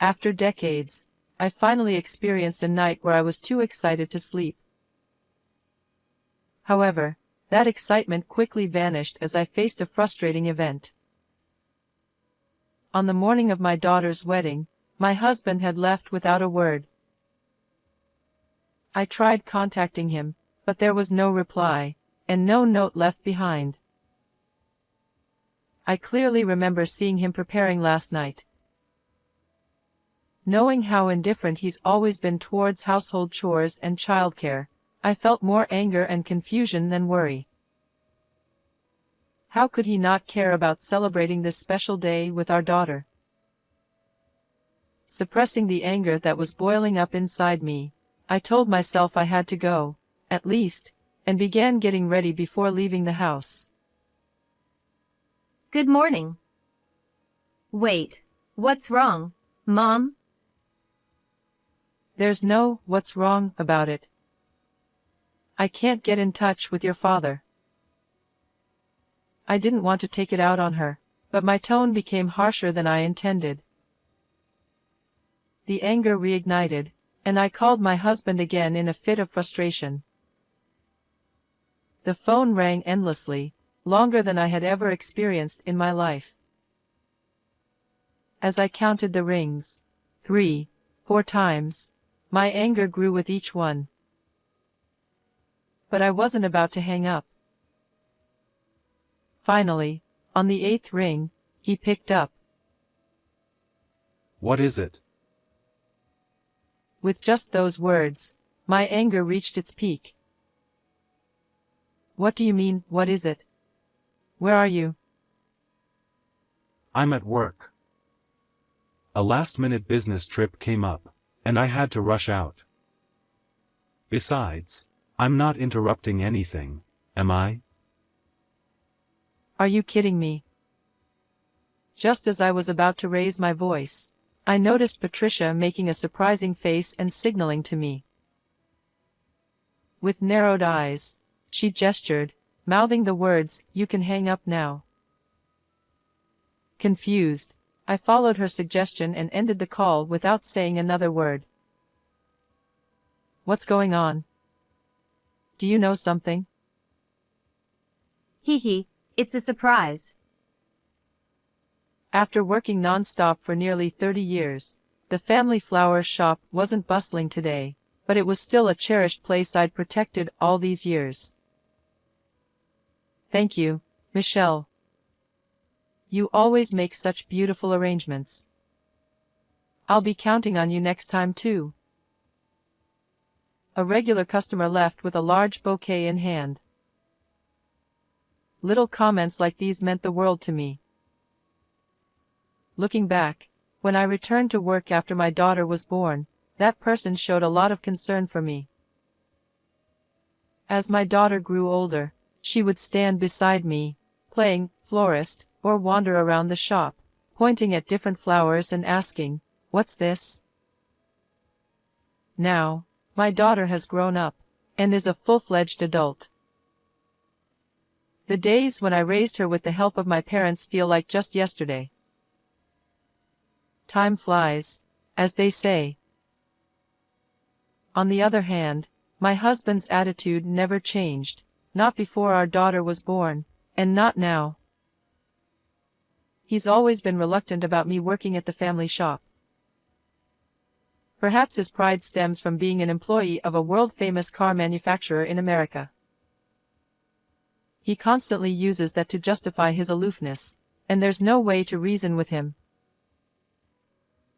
After decades, I finally experienced a night where I was too excited to sleep. However, that excitement quickly vanished as I faced a frustrating event. On the morning of my daughter's wedding, my husband had left without a word. I tried contacting him, but there was no reply, and no note left behind. I clearly remember seeing him preparing last night. Knowing how indifferent he's always been towards household chores and childcare, I felt more anger and confusion than worry. How could he not care about celebrating this special day with our daughter? Suppressing the anger that was boiling up inside me, I told myself I had to go, at least, and began getting ready before leaving the house. Good morning. Wait, what's wrong, Mom? There's no what's wrong about it. I can't get in touch with your father. I didn't want to take it out on her, but my tone became harsher than I intended. The anger reignited, and I called my husband again in a fit of frustration. The phone rang endlessly, longer than I had ever experienced in my life. As I counted the rings, 3, 4 times, my anger grew with each one. But I wasn't about to hang up. Finally, on the 8th ring, he picked up. What is it? With just those words, my anger reached its peak. What do you mean, what is it? Where are you? I'm at work. A last-minute business trip came up, and I had to rush out. Besides, I'm not interrupting anything, am I? Are you kidding me? Just as I was about to raise my voice, I noticed Patricia making a surprising face and signaling to me. With narrowed eyes, she gestured, mouthing the words, "You can hang up now." Confused, I followed her suggestion and ended the call without saying another word. What's going on? Do you know something? Hee, it's a surprise. After working non-stop for nearly 30 years, the family flower shop wasn't bustling today, but it was still a cherished place I'd protected all these years. Thank you, Michelle. You always make such beautiful arrangements. I'll be counting on you next time too. A regular customer left with a large bouquet in hand. Little comments like these meant the world to me. Looking back, when I returned to work after my daughter was born, that person showed a lot of concern for me. As my daughter grew older, she would stand beside me, playing florist, or wander around the shop, pointing at different flowers and asking, "What's this?" Now, my daughter has grown up, and is a full-fledged adult. The days when I raised her with the help of my parents feel like just yesterday. Time flies, as they say. On the other hand, my husband's attitude never changed, not before our daughter was born, and not now. He's always been reluctant about me working at the family shop. Perhaps his pride stems from being an employee of a world-famous car manufacturer in America. He constantly uses that to justify his aloofness, and there's no way to reason with him.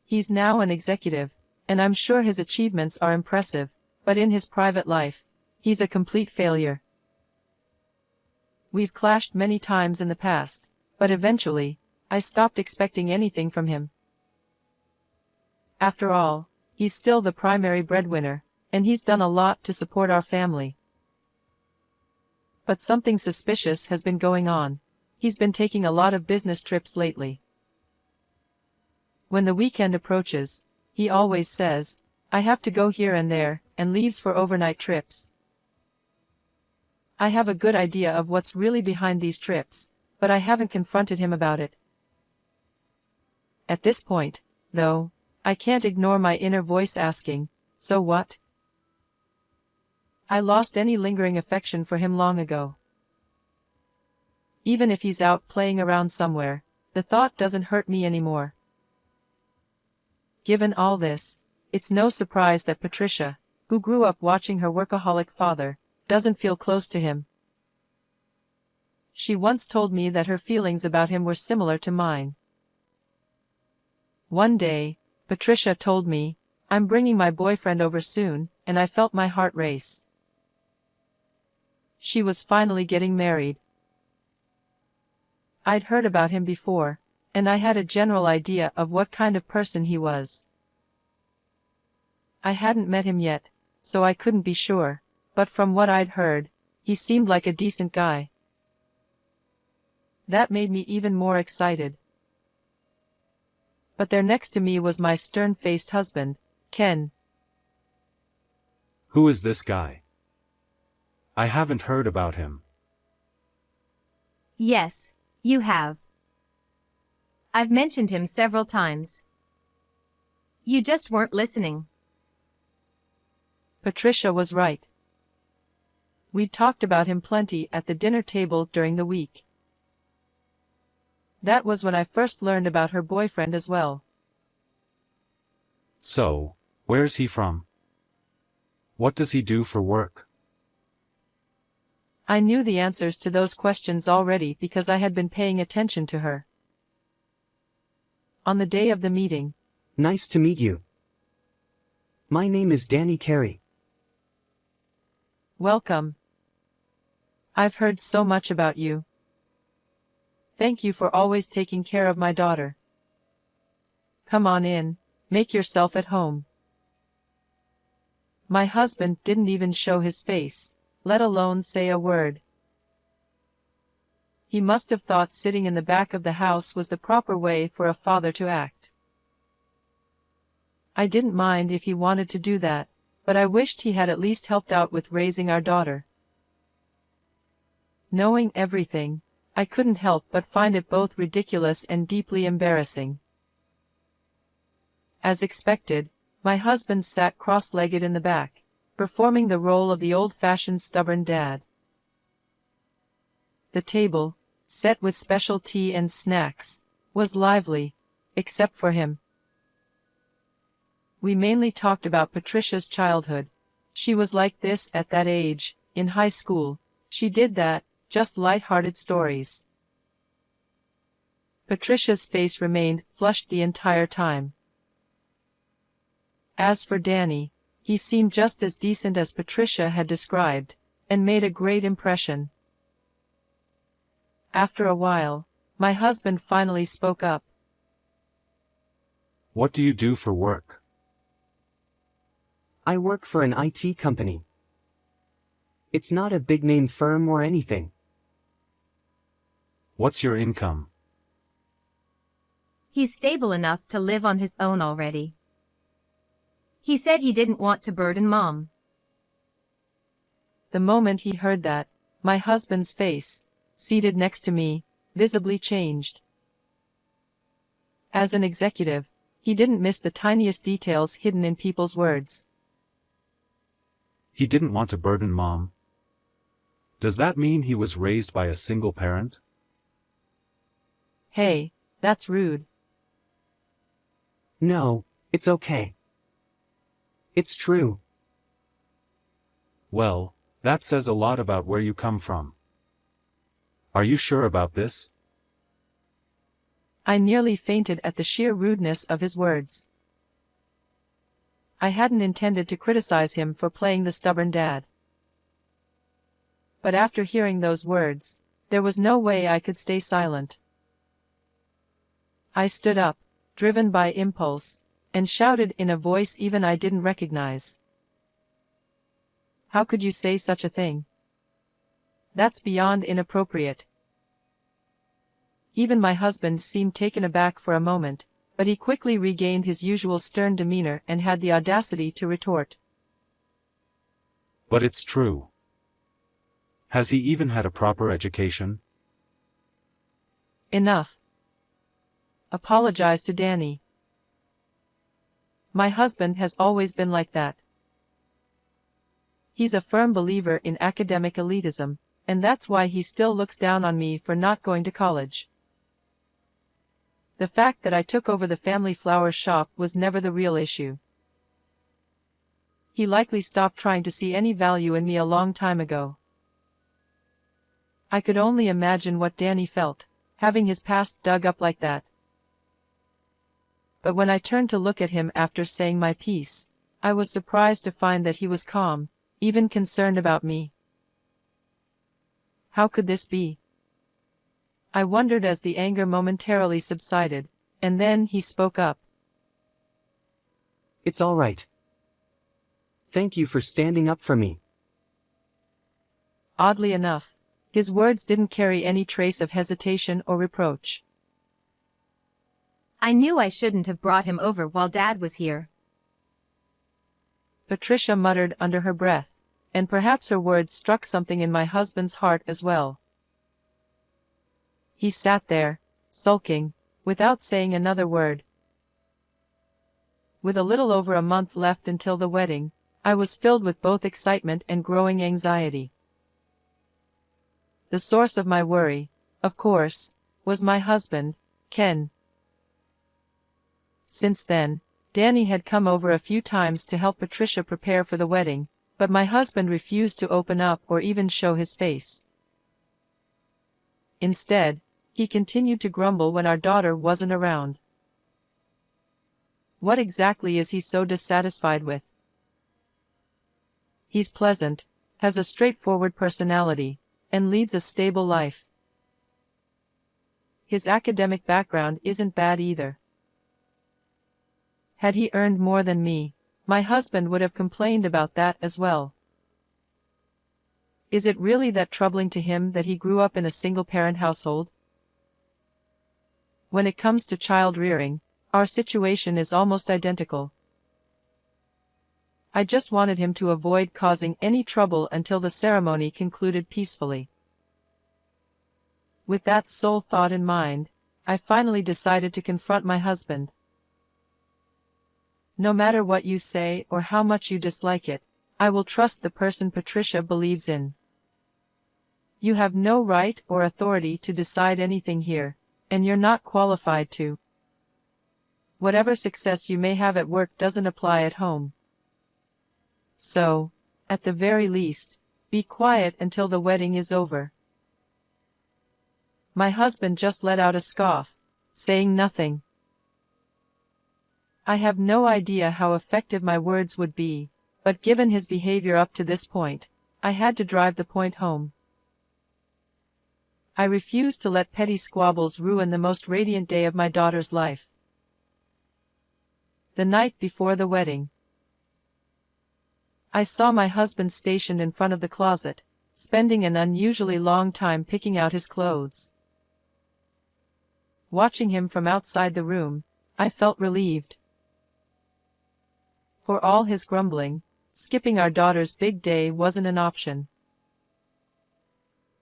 He's now an executive, and I'm sure his achievements are impressive, but in his private life, he's a complete failure. We've clashed many times in the past, but eventually, I stopped expecting anything from him. After all, he's still the primary breadwinner, and he's done a lot to support our family. But something suspicious has been going on. He's been taking a lot of business trips lately. When the weekend approaches, he always says, "I have to go here and there," and leaves for overnight trips. I have a good idea of what's really behind these trips, but I haven't confronted him about it. At this point, though, I can't ignore my inner voice asking, so what? I lost any lingering affection for him long ago. Even if he's out playing around somewhere, the thought doesn't hurt me anymore. Given all this, it's no surprise that Patricia, who grew up watching her workaholic father, doesn't feel close to him. She once told me that her feelings about him were similar to mine. One day, Patricia told me, "I'm bringing my boyfriend over soon," and I felt my heart race. She was finally getting married. I'd heard about him before, and I had a general idea of what kind of person he was. I hadn't met him yet, so I couldn't be sure, but from what I'd heard, he seemed like a decent guy. That made me even more excited. But there next to me was my stern-faced husband, Ken. Who is this guy? I haven't heard about him. Yes, you have. I've mentioned him several times. You just weren't listening. Patricia was right. We'd talked about him plenty at the dinner table during the week. That was when I first learned about her boyfriend as well. So, where's he from? What does he do for work? I knew the answers to those questions already because I had been paying attention to her. On the day of the meeting. Nice to meet you. My name is Danny Carey. Welcome. I've heard so much about you. Thank you for always taking care of my daughter. Come on in, make yourself at home. My husband didn't even show his face, let alone say a word. He must have thought sitting in the back of the house was the proper way for a father to act. I didn't mind if he wanted to do that, but I wished he had at least helped out with raising our daughter. Knowing everything, I couldn't help but find it both ridiculous and deeply embarrassing. As expected, my husband sat cross-legged in the back, performing the role of the old-fashioned stubborn dad. The table, set with special tea and snacks, was lively, except for him. We mainly talked about Patricia's childhood. She was like this at that age, in high school. She did that, just light-hearted stories. Patricia's face remained flushed the entire time. As for Danny, he seemed just as decent as Patricia had described, and made a great impression. After a while, my husband finally spoke up. What do you do for work? I work for an IT company. It's not a big-name firm or anything. What's your income? He's stable enough to live on his own already. He said he didn't want to burden Mom. The moment he heard that, my husband's face, seated next to me, visibly changed. As an executive, he didn't miss the tiniest details hidden in people's words. He didn't want to burden Mom. Does that mean he was raised by a single parent? Hey, that's rude. No, it's okay. It's true. Well, that says a lot about where you come from. Are you sure about this? I nearly fainted at the sheer rudeness of his words. I hadn't intended to criticize him for playing the stubborn dad. But after hearing those words, there was no way I could stay silent. I stood up, driven by impulse, and shouted in a voice even I didn't recognize. How could you say such a thing? That's beyond inappropriate. Even my husband seemed taken aback for a moment, but he quickly regained his usual stern demeanor and had the audacity to retort. But it's true. Has he even had a proper education? Enough. Apologize to Danny. My husband has always been like that. He's a firm believer in academic elitism, and that's why he still looks down on me for not going to college. The fact that I took over the family flower shop was never the real issue. He likely stopped trying to see any value in me a long time ago. I could only imagine what Danny felt, having his past dug up like that. But when I turned to look at him after saying my piece, I was surprised to find that he was calm, even concerned about me. How could this be? I wondered as the anger momentarily subsided, and then he spoke up. It's all right. Thank you for standing up for me. Oddly enough, his words didn't carry any trace of hesitation or reproach. I knew I shouldn't have brought him over while Dad was here. Patricia muttered under her breath, and perhaps her words struck something in my husband's heart as well. He sat there, sulking, without saying another word. With a little over a month left until the wedding, I was filled with both excitement and growing anxiety. The source of my worry, of course, was my husband, Ken. Since then, Danny had come over a few times to help Patricia prepare for the wedding, but my husband refused to open up or even show his face. Instead, he continued to grumble when our daughter wasn't around. What exactly is he so dissatisfied with? He's pleasant, has a straightforward personality, and leads a stable life. His academic background isn't bad either. Had he earned more than me, my husband would have complained about that as well. Is it really that troubling to him that he grew up in a single-parent household? When it comes to child rearing, our situation is almost identical. I just wanted him to avoid causing any trouble until the ceremony concluded peacefully. With that sole thought in mind, I finally decided to confront my husband. No matter what you say or how much you dislike it, I will trust the person Patricia believes in. You have no right or authority to decide anything here, and you're not qualified to. Whatever success you may have at work doesn't apply at home. So, at the very least, be quiet until the wedding is over. My husband just let out a scoff, saying nothing. I have no idea how effective my words would be, but given his behavior up to this point, I had to drive the point home. I refuse to let petty squabbles ruin the most radiant day of my daughter's life. The night before the wedding, I saw my husband stationed in front of the closet, spending an unusually long time picking out his clothes. Watching him from outside the room, I felt relieved. For all his grumbling, skipping our daughter's big day wasn't an option.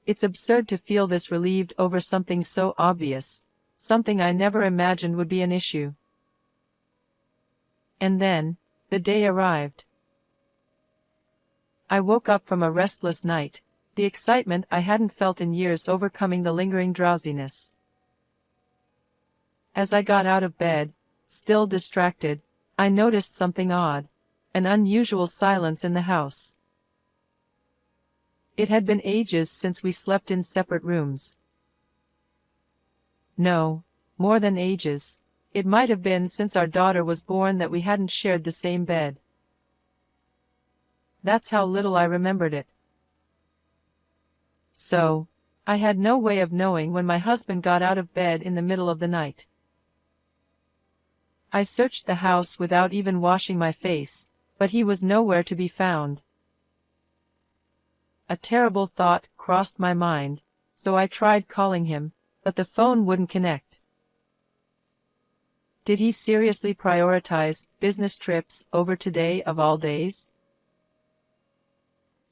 It's absurd to feel this relieved over something so obvious, something I never imagined would be an issue. And then, the day arrived. I woke up from a restless night, the excitement I hadn't felt in years overcoming the lingering drowsiness. As I got out of bed, still distracted, I noticed something odd, an unusual silence in the house. It had been ages since we slept in separate rooms. No, more than ages, it might have been since our daughter was born that we hadn't shared the same bed. That's how little I remembered it. So, I had no way of knowing when my husband got out of bed in the middle of the night. I searched the house without even washing my face, but he was nowhere to be found. A terrible thought crossed my mind, so I tried calling him, but the phone wouldn't connect. Did he seriously prioritize business trips over today of all days?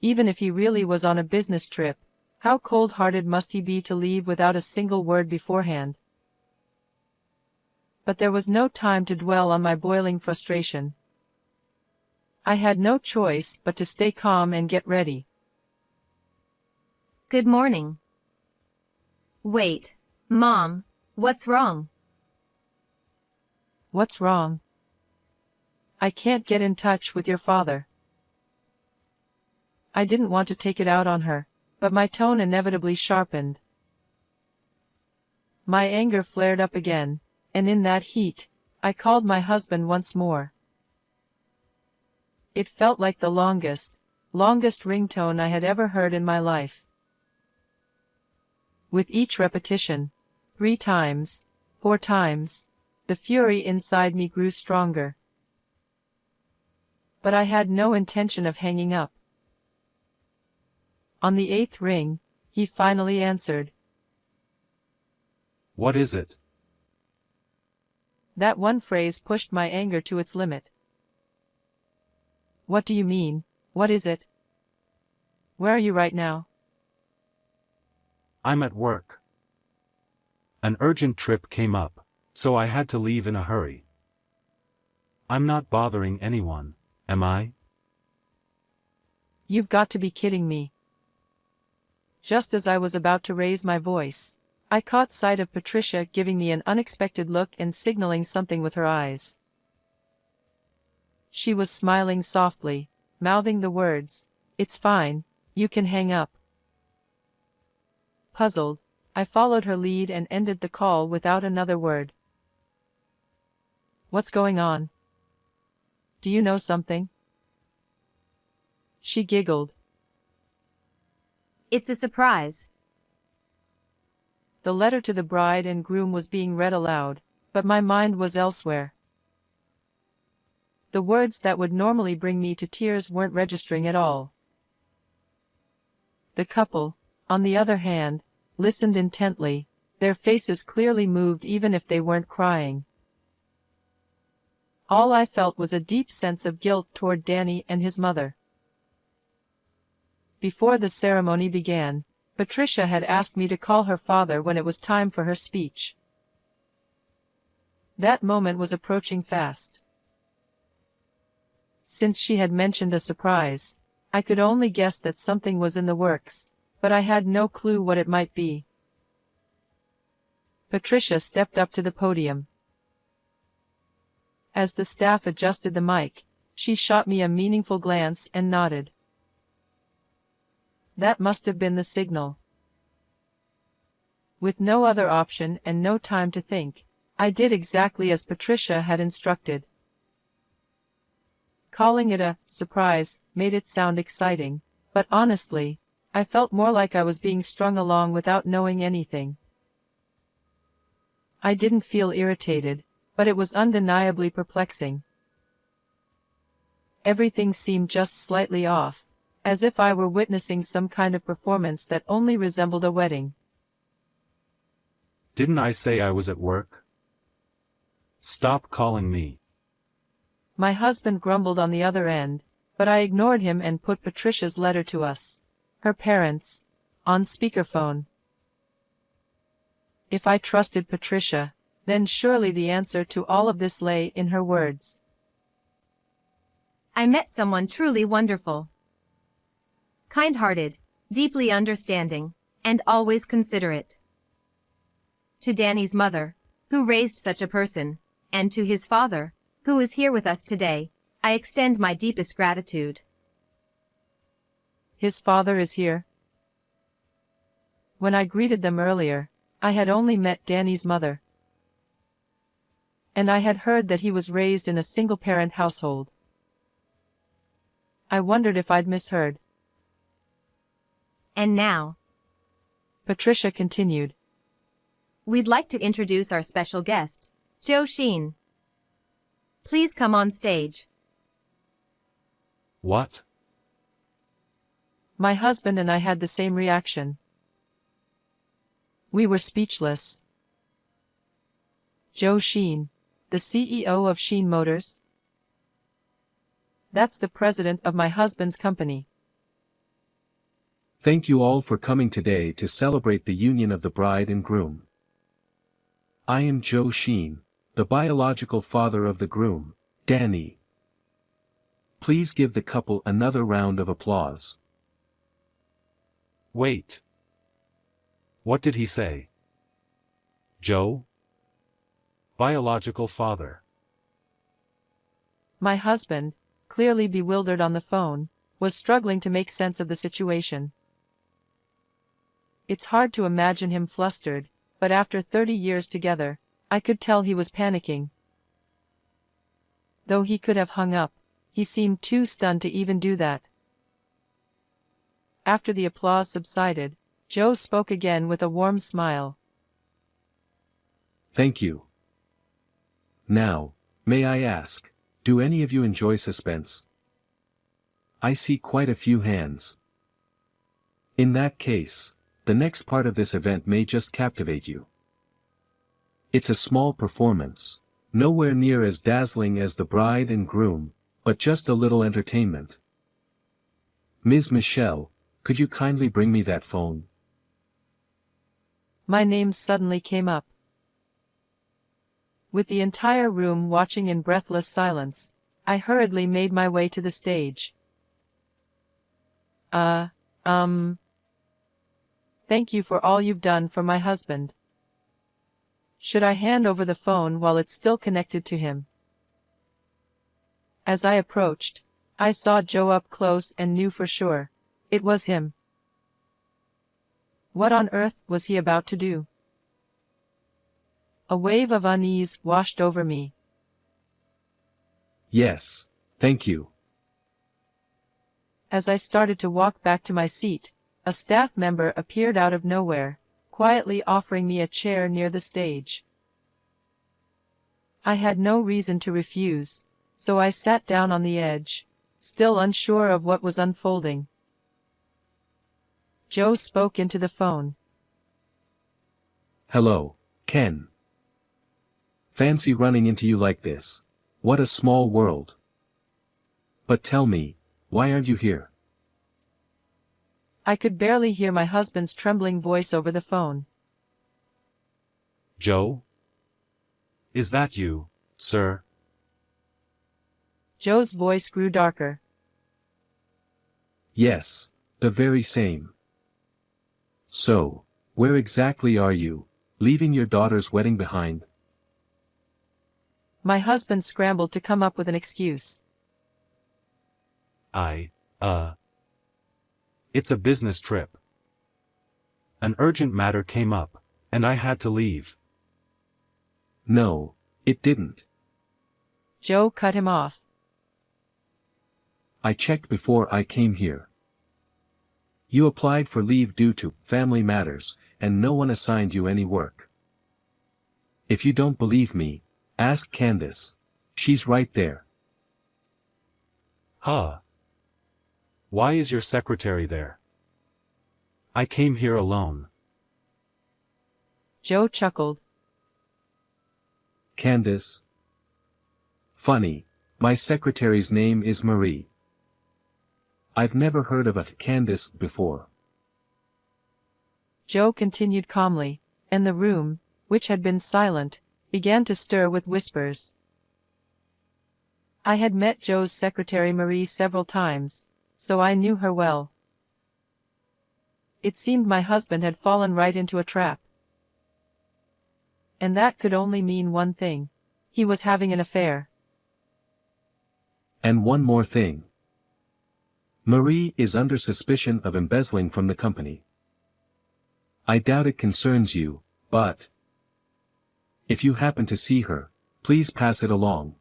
Even if he really was on a business trip, how cold-hearted must he be to leave without a single word beforehand? But there was no time to dwell on my boiling frustration. I had no choice but to stay calm and get ready. Good morning. Wait, Mom, what's wrong? What's wrong? I can't get in touch with your father. I didn't want to take it out on her, but my tone inevitably sharpened. My anger flared up again, and in that heat, I called my husband once more. It felt like the longest ringtone I had ever heard in my life. With each repetition, 3 times, 4 times, the fury inside me grew stronger. But I had no intention of hanging up. On the 8th ring, he finally answered. What is it? That one phrase pushed my anger to its limit. What do you mean, what is it? Where are you right now? I'm at work. An urgent trip came up, so I had to leave in a hurry. I'm not bothering anyone, am I? You've got to be kidding me. Just as I was about to raise my voice, I caught sight of Patricia giving me an unexpected look and signaling something with her eyes. She was smiling softly, mouthing the words, "It's fine, you can hang up." Puzzled, I followed her lead and ended the call without another word. What's going on? Do you know something? She giggled. It's a surprise. The letter to the bride and groom was being read aloud, but my mind was elsewhere. The words that would normally bring me to tears weren't registering at all. The couple, on the other hand, listened intently, their faces clearly moved even if they weren't crying. All I felt was a deep sense of guilt toward Danny and his mother. Before the ceremony began, Patricia had asked me to call her father when it was time for her speech. That moment was approaching fast. Since she had mentioned a surprise, I could only guess that something was in the works, but I had no clue what it might be. Patricia stepped up to the podium. As the staff adjusted the mic, she shot me a meaningful glance and nodded. That must have been the signal. With no other option and no time to think, I did exactly as Patricia had instructed. Calling it a surprise made it sound exciting, but honestly, I felt more like I was being strung along without knowing anything. I didn't feel irritated, but it was undeniably perplexing. Everything seemed just slightly off, as if I were witnessing some kind of performance that only resembled a wedding. Didn't I say I was at work? Stop calling me. My husband grumbled on the other end, but I ignored him and put Patricia's letter to us, her parents, on speakerphone. If I trusted Patricia, then surely the answer to all of this lay in her words. I met someone truly wonderful. Kind-hearted, deeply understanding, and always considerate. To Danny's mother, who raised such a person, and to his father, who is here with us today, I extend my deepest gratitude. His father is here. When I greeted them earlier, I had only met Danny's mother. And I had heard that he was raised in a single-parent household. I wondered if I'd misheard. And now, Patricia continued. We'd like to introduce our special guest, Joe Sheen. Please come on stage. What? My husband and I had the same reaction. We were speechless. Joe Sheen, the CEO of Sheen Motors? That's the president of my husband's company. Thank you all for coming today to celebrate the union of the bride and groom. I am Joe Sheen, the biological father of the groom, Danny. Please give the couple another round of applause. Wait. What did he say? Joe? Biological father. My husband, clearly bewildered on the phone, was struggling to make sense of the situation. It's hard to imagine him flustered, but after 30 years together, I could tell he was panicking. Though he could have hung up, he seemed too stunned to even do that. After the applause subsided, Joe spoke again with a warm smile. Thank you. Now, may I ask, do any of you enjoy suspense? I see quite a few hands. In that case, the next part of this event may just captivate you. It's a small performance, nowhere near as dazzling as the bride and groom, but just a little entertainment. Ms. Michelle, could you kindly bring me that phone? My name suddenly came up. With the entire room watching in breathless silence, I hurriedly made my way to the stage. Thank you for all you've done for my husband. Should I hand over the phone while it's still connected to him? As I approached, I saw Joe up close and knew for sure. It was him. What on earth was he about to do? A wave of unease washed over me. Yes, thank you. As I started to walk back to my seat, a staff member appeared out of nowhere, quietly offering me a chair near the stage. I had no reason to refuse, so I sat down on the edge, still unsure of what was unfolding. Joe spoke into the phone. Hello, Ken. Fancy running into you like this. What a small world. But tell me, why aren't you here? I could barely hear my husband's trembling voice over the phone. Joe? Is that you, sir? Joe's voice grew darker. Yes, the very same. So, where exactly are you, leaving your daughter's wedding behind? My husband scrambled to come up with an excuse. It's a business trip. An urgent matter came up, and I had to leave. No, it didn't. Joe cut him off. I checked before I came here. You applied for leave due to family matters, and no one assigned you any work. If you don't believe me, ask Candace. She's right there. Huh? Why is your secretary there? I came here alone. Joe chuckled. Candace. Funny, my secretary's name is Marie. I've never heard of a Candace before. Joe continued calmly, and the room, which had been silent, began to stir with whispers. I had met Joe's secretary Marie several times, so I knew her well. It seemed my husband had fallen right into a trap. And that could only mean one thing. He was having an affair. And one more thing. Marie is under suspicion of embezzling from the company. I doubt it concerns you, but if you happen to see her, please pass it along.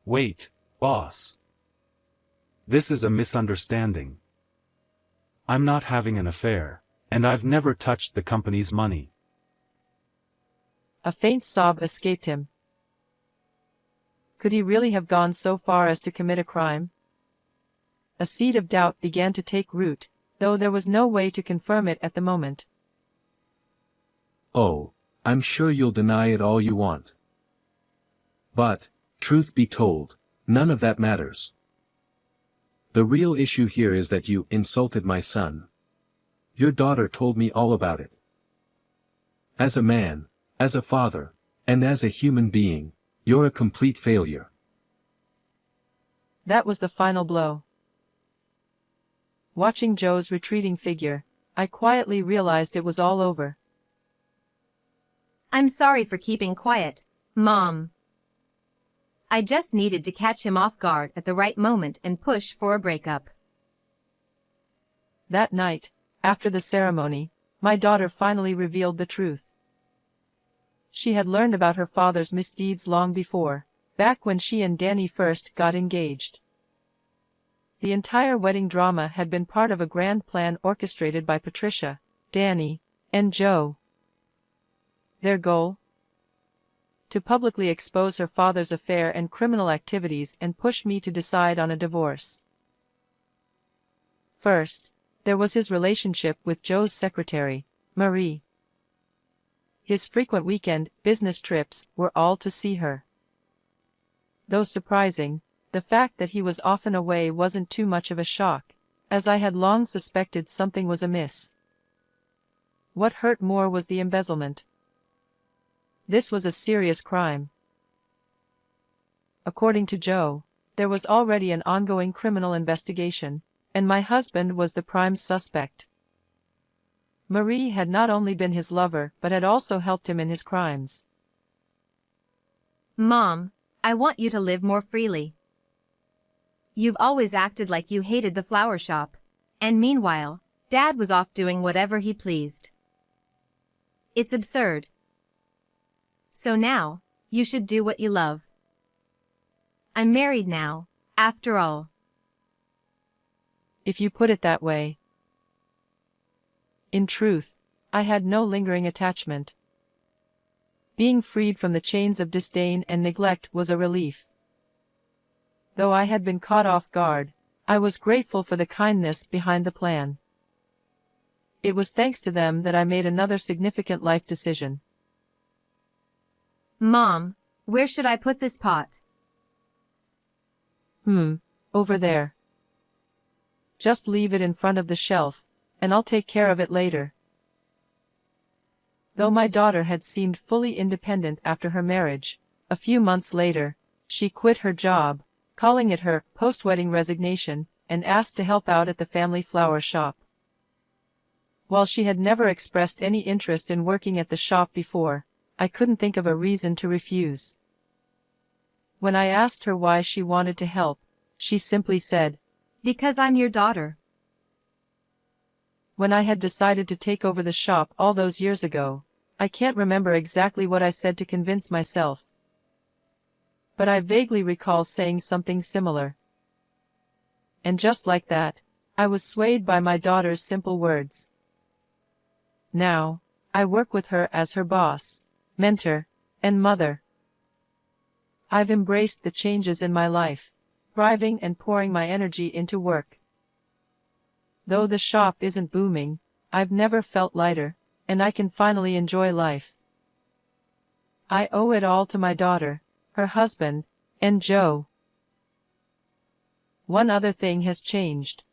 Wait, boss. This is a misunderstanding. I'm not having an affair, and I've never touched the company's money. A faint sob escaped him. Could he really have gone so far as to commit a crime? A seed of doubt began to take root, though there was no way to confirm it at the moment. Oh, I'm sure you'll deny it all you want. But, truth be told, none of that matters. The real issue here is that you insulted my son. Your daughter told me all about it. As a man, as a father, And as a human being, you're a complete failure. That was the final blow. Watching Joe's retreating figure, I quietly realized it was all over. I'm sorry for keeping quiet, Mom. I just needed to catch him off guard at the right moment and push for a breakup. That night, after the ceremony, my daughter finally revealed the truth. She had learned about her father's misdeeds long before, back when she and Danny first got engaged. The entire wedding drama had been part of a grand plan orchestrated by Patricia, Danny, and Joe. Their goal? To publicly expose her father's affair and criminal activities and push me to decide on a divorce. First, there was his relationship with Joe's secretary, Marie. His frequent weekend business trips were all to see her. Though surprising, the fact that he was often away wasn't too much of a shock, as I had long suspected something was amiss. What hurt more was the embezzlement. This was a serious crime. According to Joe, there was already an ongoing criminal investigation, and my husband was the prime suspect. Marie had not only been his lover but had also helped him in his crimes. Mom, I want you to live more freely. You've always acted like you hated the flower shop, and meanwhile, Dad was off doing whatever he pleased. It's absurd. So now, you should do what you love. I'm married now, after all. If you put it that way. In truth, I had no lingering attachment. Being freed from the chains of disdain and neglect was a relief. Though I had been caught off guard, I was grateful for the kindness behind the plan. It was thanks to them that I made another significant life decision. Mom, where should I put this pot? Over there. Just leave it in front of the shelf, and I'll take care of it later. Though my daughter had seemed fully independent after her marriage, a few months later, she quit her job, calling it her post-wedding resignation, and asked to help out at the family flower shop. While she had never expressed any interest in working at the shop before, I couldn't think of a reason to refuse. When I asked her why she wanted to help, she simply said, Because I'm your daughter. When I had decided to take over the shop all those years ago, I can't remember exactly what I said to convince myself. But I vaguely recall saying something similar. And just like that, I was swayed by my daughter's simple words. Now, I work with her as her boss, mentor, and mother. I've embraced the changes in my life, thriving and pouring my energy into work. Though the shop isn't booming, I've never felt lighter, and I can finally enjoy life. I owe it all to my daughter, her husband, and Joe. One other thing has changed.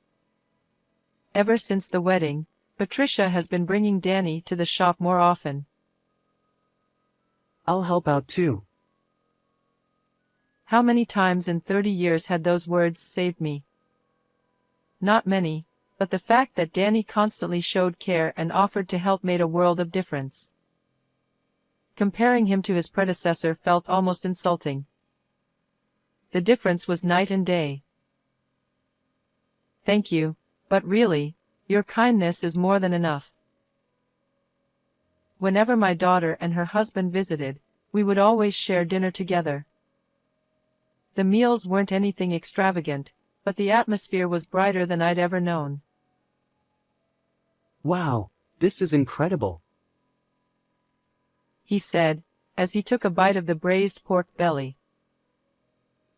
Ever since the wedding, Patricia has been bringing Danny to the shop more often. I'll help out too. How many times in 30 years had those words saved me? Not many, but the fact that Danny constantly showed care and offered to help made a world of difference. Comparing him to his predecessor felt almost insulting. The difference was night and day. Thank you, but really, your kindness is more than enough. Whenever my daughter and her husband visited, we would always share dinner together. The meals weren't anything extravagant, but the atmosphere was brighter than I'd ever known. Wow, this is incredible. He said, as he took a bite of the braised pork belly.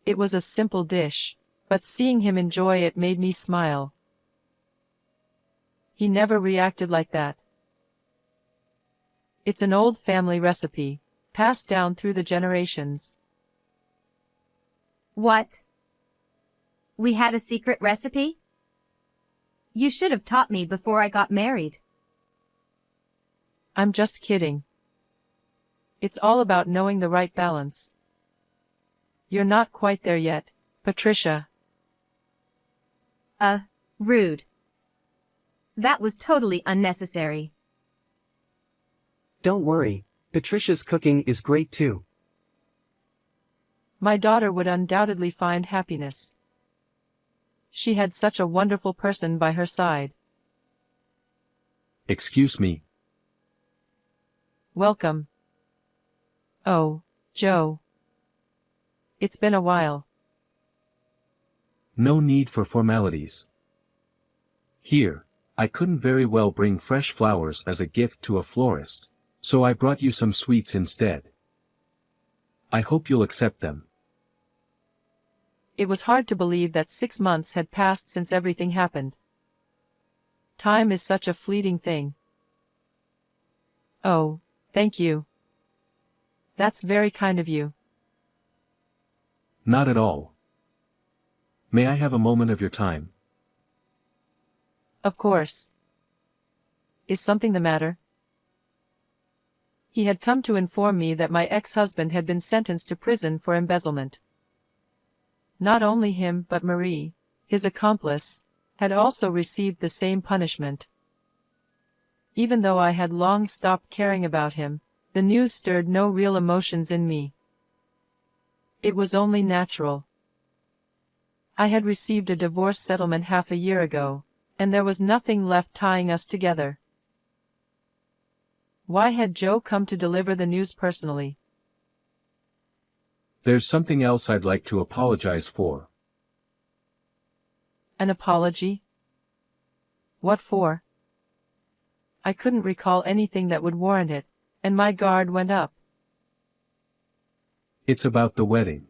It was a simple dish, but seeing him enjoy it made me smile. He never reacted like that. It's an old family recipe, passed down through the generations. What? We had a secret recipe? You should have taught me before I got married. I'm just kidding. It's all about knowing the right balance. You're not quite there yet, Patricia. Rude. That was totally unnecessary. Don't worry, Patricia's cooking is great too. My daughter would undoubtedly find happiness. She had such a wonderful person by her side. Excuse me. Welcome. Oh, Joe. It's been a while. No need for formalities. Here, I couldn't very well bring fresh flowers as a gift to a florist, so I brought you some sweets instead. I hope you'll accept them. It was hard to believe that 6 months had passed since everything happened. Time is such a fleeting thing. Oh, thank you. That's very kind of you. Not at all. May I have a moment of your time? Of course. Is something the matter? He had come to inform me that my ex-husband had been sentenced to prison for embezzlement. Not only him but Marie, his accomplice, had also received the same punishment. Even though I had long stopped caring about him, the news stirred no real emotions in me. It was only natural. I had received a divorce settlement half a year ago, and there was nothing left tying us together. Why had Joe come to deliver the news personally? There's something else I'd like to apologize for. An apology? What for? I couldn't recall anything that would warrant it, and my guard went up. It's about the wedding.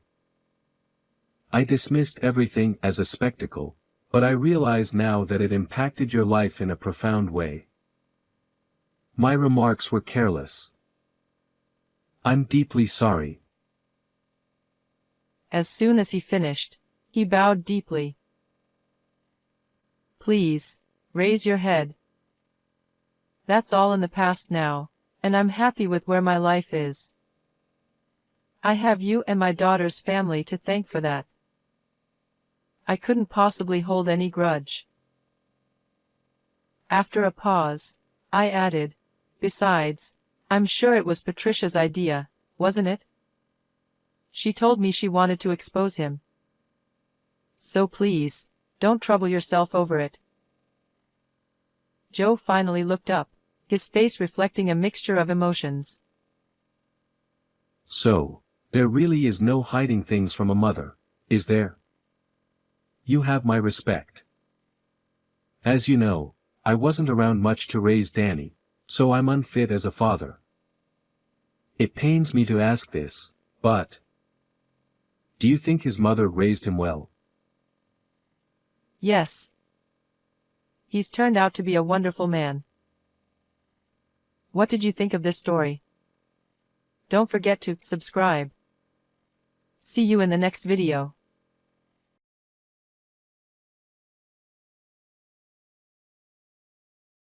I dismissed everything as a spectacle, but I realize now that it impacted your life in a profound way. My remarks were careless. I'm deeply sorry. As soon as he finished, he bowed deeply. Please, raise your head. That's all in the past now, and I'm happy with where my life is. I have you and my daughter's family to thank for that. I couldn't possibly hold any grudge. After a pause, I added, besides, I'm sure it was Patricia's idea, wasn't it? She told me she wanted to expose him. So please, don't trouble yourself over it. Joe finally looked up, his face reflecting a mixture of emotions. So, there really is no hiding things from a mother, is there? You have my respect. As you know, I wasn't around much to raise Danny, so I'm unfit as a father. It pains me to ask this, but do you think his mother raised him well? Yes. He's turned out to be a wonderful man. What did you think of this story? Don't forget to subscribe. See you in the next video.